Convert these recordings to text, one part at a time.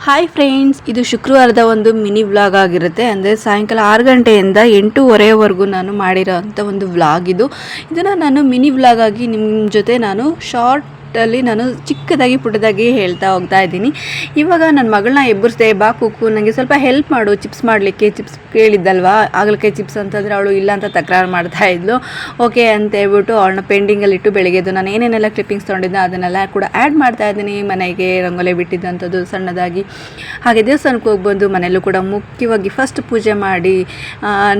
Hi friends, ಇದು ಶುಕ್ರವಾರದ ಒಂದು ಮಿನಿ ವ್ಲಾಗ್ ಆಗಿರುತ್ತೆ. ಅಂದರೆ ಸಾಯಂಕಾಲ 6 ಗಂಟೆಯಿಂದ 8:30ವರೆಗೂ ನಾನು ಮಾಡಿರೋ ಅಂಥ ಒಂದು ವ್ಲಾಗ್ ಇದನ್ನು ನಾನು ಮಿನಿ ವ್ಲಾಗ್ ಆಗಿ ನಿಮ್ಮ ಜೊತೆ ನಾನು ಶಾರ್ಟಲ್ಲಿ ನಾನು ಚಿಕ್ಕದಾಗಿ ಪುಟ್ಟದಾಗಿ ಹೇಳ್ತಾ ಹೋಗ್ತಾ ಇದ್ದೀನಿ. ಇವಾಗ ನನ್ನ ಮಗಳನ್ನ ಎಬ್ಬರಿಸ್ದೆ, ಬಾ ಕುಕ್ಕು ನನಗೆ ಸ್ವಲ್ಪ ಹೆಲ್ಪ್ ಮಾಡು ಚಿಪ್ಸ್ ಮಾಡಲಿಕ್ಕೆ. ಚಿಪ್ಸ್ ಕೇಳಿದ್ದಲ್ವಾ, ಹಾಗಲಕಾಯಿ ಚಿಪ್ಸ್ ಅಂತಂದರೆ ಅವಳು ಇಲ್ಲ ಅಂತ ತಕರಾರು ಮಾಡ್ತಾ ಇದ್ಲು. ಓಕೆ ಅಂತ ಹೇಳ್ಬಿಟ್ಟು ಅವಳನ್ನ ಪೆಂಡಿಂಗಲ್ಲಿಟ್ಟು ಬೆಳಗ್ಗೆದು ನಾನು ಏನೇನೆಲ್ಲ ಕ್ಲಿಪ್ಪಿಂಗ್ಸ್ ತೊಗೊಂಡಿದ್ದೆ ಅದನ್ನೆಲ್ಲ ಕೂಡ ಆ್ಯಡ್ ಮಾಡ್ತಾ ಇದ್ದೀನಿ. ಮನೆಗೆ ರಂಗೋಲಿ ಬಿಟ್ಟಿದ್ದಂಥದ್ದು ಸಣ್ಣದಾಗಿ. ಹಾಗೆ ದೇವಸ್ಥಾನಕ್ಕೆ ಹೋಗಿ ಬಂದು ಮನೆಯಲ್ಲೂ ಕೂಡ ಮುಖ್ಯವಾಗಿ ಫಸ್ಟ್ ಪೂಜೆ ಮಾಡಿ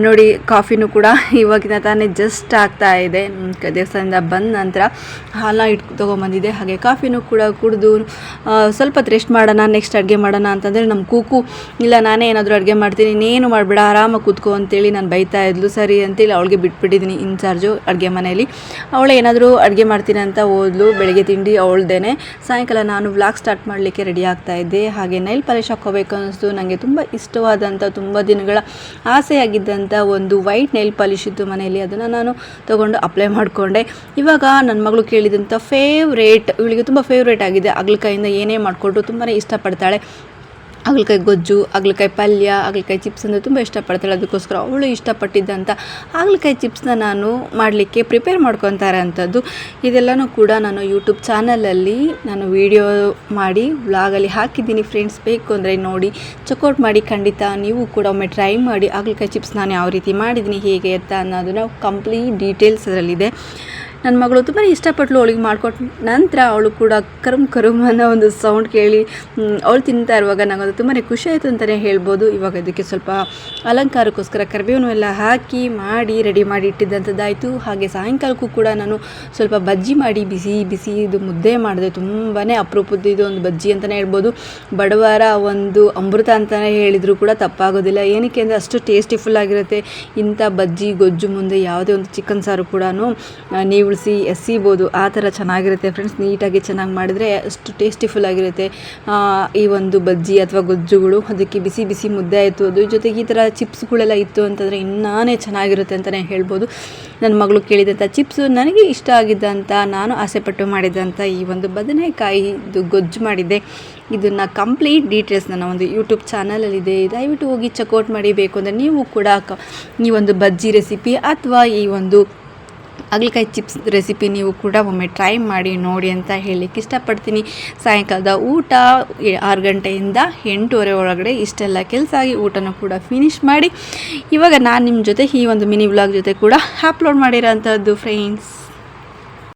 ನೋಡಿ, ಕಾಫಿನೂ ಕೂಡ ಇವಾಗಿನ ತಾನೇ ಜಸ್ಟ್ ಆಗ್ತಾ ಇದೆ. ದೇವಸ್ಥಾನದಿಂದ ಬಂದ ನಂತರ ಹಾಲನ್ನ ತೊಗೊಂಬಂದಿದ್ದೆ. ಹಾಗೆ ಕಾಫಿನೂ ಕೂಡ ಕುಡಿದು ಸ್ವಲ್ಪ ರೆಸ್ಟ್ ಮಾಡೋಣ, ನೆಕ್ಸ್ಟ್ ಅಡುಗೆ ಮಾಡೋಣ ಅಂತಂದರೆ ನಮ್ಮ ಕೂಕು ಇಲ್ಲ ನಾನೇ ಏನಾದರೂ ಅಡುಗೆ ಮಾಡ್ತೀನಿ, ಇನ್ನೇನು ಮಾಡಬೇಡ ಆರಾಮಾಗಿ ಕೂತ್ಕೊ ಅಂತೇಳಿ ನಾನು ಬೈತಾ ಇದ್ಲು. ಸರಿ ಅಂತೇಳಿ ಅವಳಿಗೆ ಬಿಟ್ಬಿಟ್ಟಿದ್ದೀನಿ ಇನ್ಚಾರ್ಜು ಅಡುಗೆ ಮನೆಯಲ್ಲಿ. ಅವಳೇ ಏನಾದರೂ ಅಡುಗೆ ಮಾಡ್ತೀನಿ ಅಂತ ಹೋದ್ಲು. ಬೆಳಗ್ಗೆ ತಿಂಡಿ ಅವಳ್ದೇನೆ. ಸಾಯಂಕಾಲ ನಾನು ವ್ಲಾಗ್ ಸ್ಟಾರ್ಟ್ ಮಾಡಲಿಕ್ಕೆ ರೆಡಿ ಆಗ್ತಾ ಇದ್ದೆ. ಹಾಗೆ ನೈಲ್ ಪಾಲಿಶ್ ಹಾಕ್ಕೋಬೇಕು ಅನ್ನಿಸ್ತು. ನನಗೆ ತುಂಬ ಇಷ್ಟವಾದಂಥ, ತುಂಬ ದಿನಗಳ ಆಸೆಯಾಗಿದ್ದಂಥ ಒಂದು ವೈಟ್ ನೈಲ್ ಪಾಲಿಶ್ ಇತ್ತು ಮನೆಯಲ್ಲಿ. ಅದನ್ನು ನಾನು ತೊಗೊಂಡು ಅಪ್ಲೈ ಮಾಡಿಕೊಂಡೆ. ಇವಾಗ ನನ್ನ ಮಗಳು ಕೇಳಿದಂಥ ಫೇವ್ರೇಟ್, ಇವಳಿಗೆ ತುಂಬ ಫೇವ್ರೇಟ್ ಆಗಿದೆ, ಹಾಗಲಕಾಯಿಂದ ಏನೇ ಮಾಡಿಕೊಟ್ರು ತುಂಬಾ ಇಷ್ಟಪಡ್ತಾಳೆ. ಹಾಗಲಕಾಯಿ ಗೊಜ್ಜು, ಹಾಗಲಕಾಯಿ ಪಲ್ಯ, ಹಾಗಲಕಾಯಿ ಚಿಪ್ಸ್ ಅಂದರೆ ತುಂಬ ಇಷ್ಟಪಡ್ತಾಳೆ. ಅದಕ್ಕೋಸ್ಕರ ಅವಳು ಇಷ್ಟಪಟ್ಟಿದ್ದಂಥ ಹಾಗಲಕಾಯಿ ಚಿಪ್ಸ್ನ ನಾನು ಮಾಡಲಿಕ್ಕೆ ಪ್ರಿಪೇರ್ ಮಾಡ್ಕೊತಾರೆ ಅಂಥದ್ದು. ಇದೆಲ್ಲನೂ ಕೂಡ ನಾನು ಯೂಟ್ಯೂಬ್ ಚಾನಲಲ್ಲಿ ನಾನು ವಿಡಿಯೋ ಮಾಡಿ ವ್ಲಾಗಲ್ಲಿ ಹಾಕಿದ್ದೀನಿ ಫ್ರೆಂಡ್ಸ್. ಬೇಕು ಅಂದರೆ ನೋಡಿ, ಚೆಕ್ಔಟ್ ಮಾಡಿ. ಖಂಡಿತ ನೀವು ಕೂಡ ಒಮ್ಮೆ ಟ್ರೈ ಮಾಡಿ. ಹಾಗಲಕಾಯಿ ಚಿಪ್ಸ್ ನಾನು ಯಾವ ರೀತಿ ಮಾಡಿದ್ದೀನಿ, ಹೇಗೆ ಅಂತ ಅನ್ನೋದನ್ನು ಕಂಪ್ಲೀಟ್ ಡೀಟೇಲ್ಸ್ ಅದರಲ್ಲಿದೆ. ನನ್ನ ಮಗಳು ತುಂಬಾ ಇಷ್ಟಪಟ್ಟಳು. ಅವಳಿಗೆ ಮಾಡಿಕೊಟ್ಟ ನಂತರ ಅವಳು ಕೂಡ ಕರುಮ್ ಅನ್ನೋ ಒಂದು ಸೌಂಡ್ ಕೇಳಿ ಅವಳು ತಿಂತಾ ಇರುವಾಗ ನನಗದು ತುಂಬಾ ಖುಷಿ ಆಯಿತು ಅಂತಲೇ ಹೇಳ್ಬೋದು. ಇವಾಗ ಇದಕ್ಕೆ ಸ್ವಲ್ಪ ಅಲಂಕಾರಕ್ಕೋಸ್ಕರ ಕರಿಬೇವನ್ನು ಎಲ್ಲ ಹಾಕಿ ಮಾಡಿ ರೆಡಿ ಮಾಡಿ ಇಟ್ಟಿದ್ದಂಥದ್ದಾಯಿತು. ಹಾಗೆ ಸಾಯಂಕಾಲಕ್ಕೂ ಕೂಡ ನಾನು ಸ್ವಲ್ಪ ಬಜ್ಜಿ ಮಾಡಿ ಬಿಸಿ ಇದು ಮುದ್ದೆ ಮಾಡಿದೆ. ತುಂಬಾ ಅಪರೂಪದ್ದು ಇದು ಒಂದು ಬಜ್ಜಿ ಅಂತಲೇ ಹೇಳ್ಬೋದು. ಬಡವರ ಒಂದು ಅಮೃತ ಅಂತಲೇ ಹೇಳಿದರೂ ಕೂಡ ತಪ್ಪಾಗೋದಿಲ್ಲ. ಏನಕ್ಕೆ ಅಂದರೆ ಅಷ್ಟು ಟೇಸ್ಟಿಫುಲ್ ಆಗಿರುತ್ತೆ. ಇಂಥ ಬಜ್ಜಿ ಗೊಜ್ಜು ಮುಂದೆ ಯಾವುದೇ ಒಂದು ಚಿಕನ್ ಸಾರು ಕೂಡ ನೀವು ಎಸಿಬೋದು, ಆ ಥರ ಚೆನ್ನಾಗಿರುತ್ತೆ ಫ್ರೆಂಡ್ಸ್. ನೀಟಾಗಿ ಚೆನ್ನಾಗಿ ಮಾಡಿದರೆ ಅಷ್ಟು ಟೇಸ್ಟಿಫುಲ್ ಆಗಿರುತ್ತೆ ಈ ಒಂದು ಬಜ್ಜಿ ಅಥವಾ ಗೊಜ್ಜುಗಳು. ಅದಕ್ಕೆ ಬಿಸಿ ಮುದ್ದೆ ಆಯಿತು, ಅದ್ರ ಜೊತೆಗೆ ಈ ಥರ ಚಿಪ್ಸ್ಗಳೆಲ್ಲ ಇತ್ತು ಅಂತಂದರೆ ಇನ್ನೂ ಚೆನ್ನಾಗಿರುತ್ತೆ ಅಂತಲೇ ಹೇಳ್ಬೋದು. ನನ್ನ ಮಗಳು ಕೇಳಿದಂಥ ಚಿಪ್ಸು, ನನಗೆ ಇಷ್ಟ ಆಗಿದ್ದಂಥ, ನಾನು ಆಸೆಪಟ್ಟು ಮಾಡಿದಂಥ ಈ ಒಂದು ಬದನೆಕಾಯಿದು ಗೊಜ್ಜು ಮಾಡಿದ್ದೆ. ಇದನ್ನು ಕಂಪ್ಲೀಟ್ ಡೀಟೇಲ್ಸ್ ನನ್ನ ಒಂದು ಯೂಟ್ಯೂಬ್ ಚಾನಲಲ್ಲಿದೆ, ದಯವಿಟ್ಟು ಹೋಗಿ ಚೆಕ್ಔಟ್ ಮಾಡಿ. ಬೇಕು ಅಂದರೆ ನೀವು ಕೂಡ ಈ ಒಂದು ಬಜ್ಜಿ ರೆಸಿಪಿ ಅಥವಾ ಈ ಒಂದು ಹಾಗಲಕಾಯಿ ಚಿಪ್ಸ್ ರೆಸಿಪಿ ನೀವು ಕೂಡ ಒಮ್ಮೆ ಟ್ರೈ ಮಾಡಿ ನೋಡಿ ಅಂತ ಹೇಳಲಿಕ್ಕೆ ಇಷ್ಟಪಡ್ತೀನಿ. ಸಾಯಂಕಾಲದ ಊಟ 6 ಗಂಟೆಯಿಂದ 8:30 ಒಳಗಡೆ ಇಷ್ಟೆಲ್ಲ ಕೆಲಸ ಆಗಿ ಊಟನೂ ಕೂಡ ಫಿನಿಶ್ ಮಾಡಿ ಇವಾಗ ನಾನು ನಿಮ್ಮ ಜೊತೆ ಈ ಒಂದು ಮಿನಿ ವ್ಲಾಗ್ ಜೊತೆ ಕೂಡ ಅಪ್ಲೋಡ್ ಮಾಡಿರೋ ಅಂಥದ್ದು ಫ್ರೆಂಡ್ಸ್.